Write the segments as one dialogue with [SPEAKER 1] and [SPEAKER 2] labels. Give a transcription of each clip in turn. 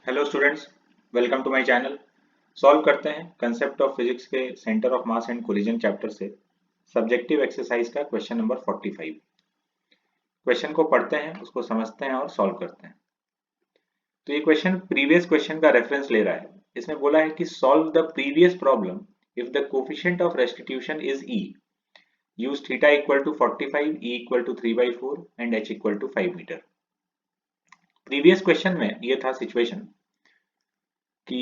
[SPEAKER 1] Hello students, welcome to my channel. Solve करते हैं concept of physics के centre of mass and collision chapter से subjective exercise का question number 45। Question को पढ़ते हैं, उसको समझते हैं और सॉल्व करते हैं। तो ये क्वेश्चन प्रीवियस क्वेश्चन का रेफरेंस ले रहा है। इसमें बोला है कि solve the previous problem if the coefficient of restitution is E, use theta equal to 45, E equal to 3/4 and H equal to 5 metre. Previous question में ये था सिचुएशन कि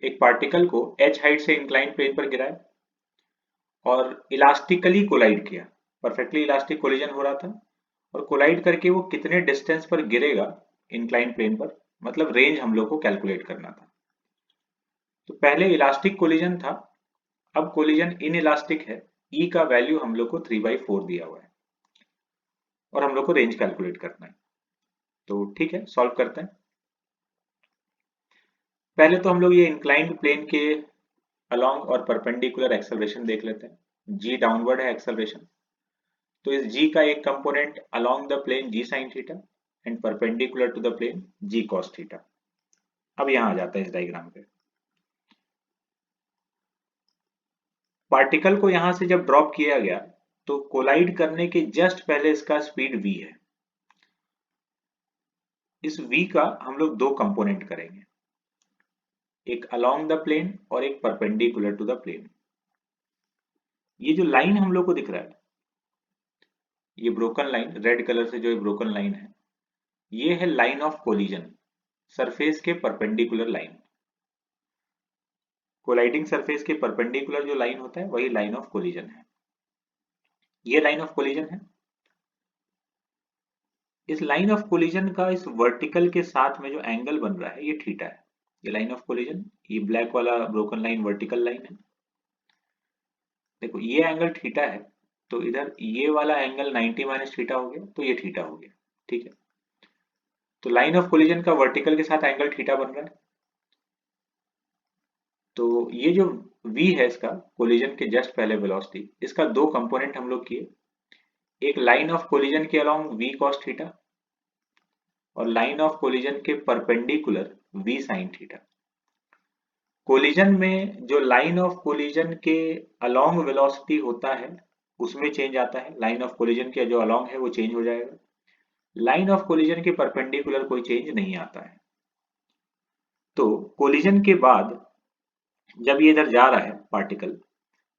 [SPEAKER 1] एक पार्टिकल को h हाइट से इंक्लाइन प्लेन पर गिराया और इलास्टिकली कोलाइड किया। परफेक्टली इलास्टिक कोलिजन हो रहा था और कोलाइड करके वो कितने डिस्टेंस पर गिरेगा इंक्लाइन प्लेन पर, मतलब रेंज हम लोग को कैलकुलेट करना था। तो पहले इलास्टिक कोलिजन था, अब कोलिजन इन इलास्टिक है। ई का वैल्यू हम लोग को 3/4 दिया हुआ है और हम लोग को रेंज कैलकुलेट करना है। तो ठीक है, सॉल्व करते हैं। पहले तो हम लोग ये इंक्लाइंड प्लेन के अलोंग और परपेंडिकुलर एक्सेलरेशन देख लेते हैं। जी डाउनवर्ड है एक्सेलरेशन, तो इस g का एक component along the plane g sin theta and perpendicular to the plane g cos theta. अब यहां आ जाता है इस डायग्राम पे। पार्टिकल को यहां से जब ड्रॉप किया गया तो कोलाइड करने के जस्ट पहले इसका स्पीड v है। इस v का हम लोग दो कंपोनेंट करेंगे, एक अलोंग द प्लेन और एक परपेंडिकुलर टू द प्लेन। ये जो लाइन हम लोग को दिख रहा है, ये ब्रोकन लाइन, रेड कलर से जो ये ब्रोकन लाइन है, ये है लाइन ऑफ कोलिजन, सरफेस के परपेंडिकुलर लाइन। कोलाइडिंग सरफेस के परपेंडिकुलर जो लाइन होता है वही लाइन ऑफ कोलिजन है। ये लाइन ऑफ कोलिजन है। इस लाइन ऑफ कोलिजन का इस वर्टिकल के साथ में जो एंगल बन रहा है ये थीटा है। ये लाइन ऑफ कोलिजन, ये ब्लैक वाला ब्रोकन लाइन वर्टिकल लाइन है। देखो ये एंगल थीटा है, तो इधर ये वाला एंगल 90 माइनस थीटा हो गया, तो ये थीटा हो गया। ठीक है, तो लाइन ऑफ कोलिजन का वर्टिकल के साथ एंगल थीटा बन रहा है। तो ये जो v है इसका कोलिजन के जस्ट पहले वेलोसिटी, इसका दो कंपोनेंट हम लोग किए, एक लाइन ऑफ कोलिजन के अलोंग v cos थीटा और लाइन ऑफ कोलिजन के perpendicular v sin theta. Collision में जो लाइन ऑफ कोलिजन के अलोंग वेलोसिटी होता है उसमें चेंज आता है। लाइन ऑफ कोलिजन के जो अलोंग है वो चेंज हो जाएगा। लाइन ऑफ कोलिजन के परपेंडिकुलर कोई चेंज नहीं आता है। तो कोलिजन के बाद जब ये इधर जा रहा है पार्टिकल,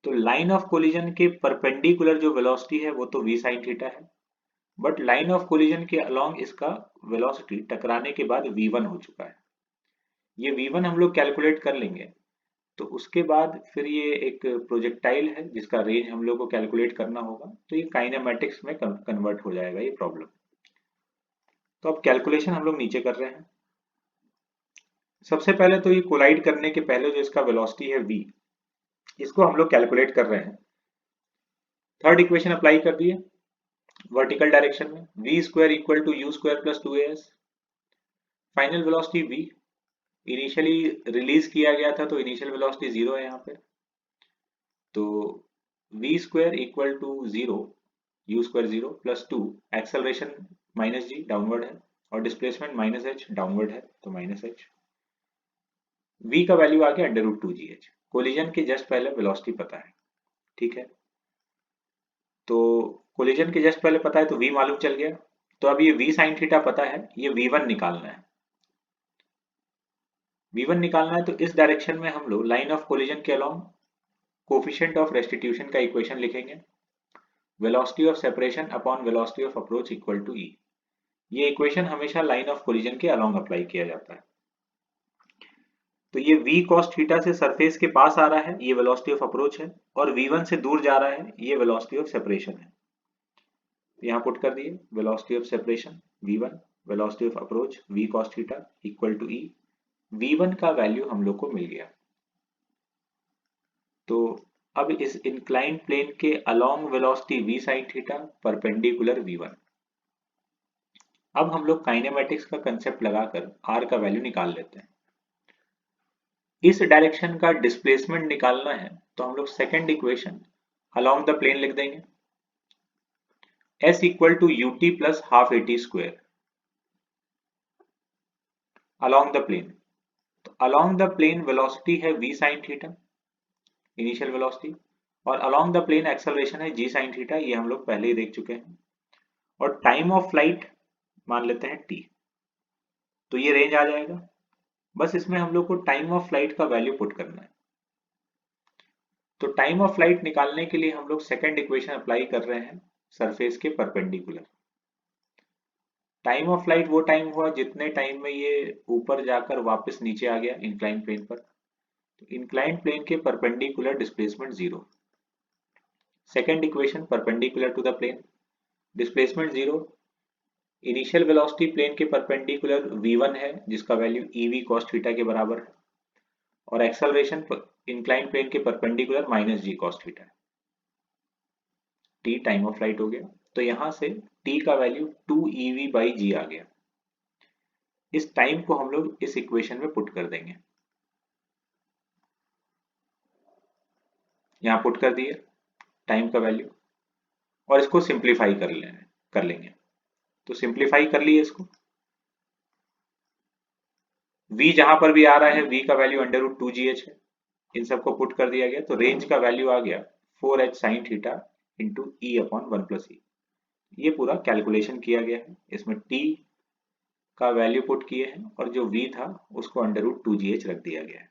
[SPEAKER 1] तो लाइन ऑफ कोलिजन के परपेंडिकुलर जो वेलोसिटी है वो तो v sin थीटा है, बट लाइन ऑफ कोलिजन के अलोंग इसका वेलोसिटी टकराने के बाद v1 हो चुका है। ये v1 हम लोग कैलकुलेट कर लेंगे, तो उसके बाद फिर ये एक प्रोजेक्टाइल है जिसका रेंज हम लोग को कैलकुलेट करना होगा, तो ये काइनेमेटिक्स में कन्वर्ट हो जाएगा ये प्रॉब्लम। तो अब कैलकुलेशन हम लोग नीचे कर रहे हैं। सबसे पहले तो ये कोलाइड करने के पहले जो इसका वेलोसिटी है v, इसको हम लोग कैलकुलेट कर रहे हैं। थर्ड इक्वेशन अप्लाई कर दिए वर्टिकल डायरेक्शन में, v square equal to u square plus 2as। Final velocity v initially release किया गया था, तो इनिशियल वेलोसिटी 0 है यहाँ पे। तो v square equal to 0, u square 0 plus 2, acceleration minus g downward है और डिस्प्लेसमेंट माइनस h डाउनवर्ड है, तो माइनस h। v का वैल्यू आ गया √2gh। कोलिजन के जस्ट पहले वेलोसिटी पता है। ठीक है, तो कोलिजन के जस्ट पहले पता है तो v मालूम चल गया। तो अब ये v sin थीटा पता है, ये v1 निकालना है। v1 निकालना है तो इस डायरेक्शन में हम लोग लाइन ऑफ कोलिजन के अलोंग कोफिशिएंट ऑफ रेस्टिट्यूशन का इक्वेशन लिखेंगे, velocity of separation upon velocity of approach equal to e। ये इक्वेशन हमेशा लाइन ऑफ कोलिजन के अलोंग अप्लाई किया जाता है। तो ये v cos थीटा से सरफेस के पास आ रहा है, ये वेलोसिटी ऑफ अप्रोच है, और v1 से दूर जा रहा है, ये वेलोसिटी ऑफ सेपरेशन है। यहाँ पुट कर दिए velocity of separation v1, velocity of approach v cos theta equal to e। v1 का वैल्यू हम लोग को मिल गया। तो अब इस इंक्लाइंड प्लेन के along velocity v sin theta perpendicular v1। अब हम लोग काइनेमेटिक्स का कंसेप्ट लगाकर r का वैल्यू निकाल लेते हैं। इस डायरेक्शन का डिस्प्लेसमेंट निकालना है, तो हम लोग second equation along the plane लिख देंगे, s equal to ut plus half at square. Along the plane, तो अलोंग द प्लेन वेलोसिटी है v sin theta initial velocity, और अलोंग द प्लेन एक्सेलरेशन है g sin थीटा, ये हम लोग पहले ही देख चुके हैं। और टाइम ऑफ फ्लाइट मान लेते हैं t, तो ये रेंज आ जाएगा। बस इसमें हम लोग को टाइम ऑफ फ्लाइट का वैल्यू पुट करना है। तो टाइम ऑफ फ्लाइट निकालने के लिए हम लोग सेकंड इक्वेशन अप्लाई कर रहे हैं सरफेस के परपेंडिकुलर। टाइम ऑफ फ्लाइट वो टाइम हुआ जितने टाइम में ये ऊपर जाकर वापस नीचे आ गया इंक्लाइन प्लेन पर। तो इंक्लाइन प्लेन के perpendicular displacement zero. Second equation perpendicular to the plane, displacement zero, initial velocity plane के परपेंडिकुलर v1 है जिसका वैल्यू ev cos थीटा के बराबर है, और एक्सेलरेशन इंक्लाइन प्लेन के perpendicular minus g cos theta है। t टाइम ऑफ फ्लाइट हो गया, तो यहां से t का वैल्यू 2ev बाई g आ गया। इस टाइम को हम लोग इस इक्वेशन में पुट कर देंगे, यहां पुट कर दिए टाइम का वैल्यू, और इसको सिंप्लीफाई कर लेंगे। तो सिंप्लीफाई कर लिए इसको, v जहां पर भी आ रहा है v का वैल्यू अंडर रूट 2gh है, इन सबको पुट कर दिया गया, तो रेंज का वैल्यू आ गया 4h sin थीटा इंटू ई अपॉन 1 + e। ये पूरा कैलकुलेशन किया गया है, इसमें t का वैल्यू पुट किए हैं और जो v था उसको अंडर रूट 2gh रख दिया गया है।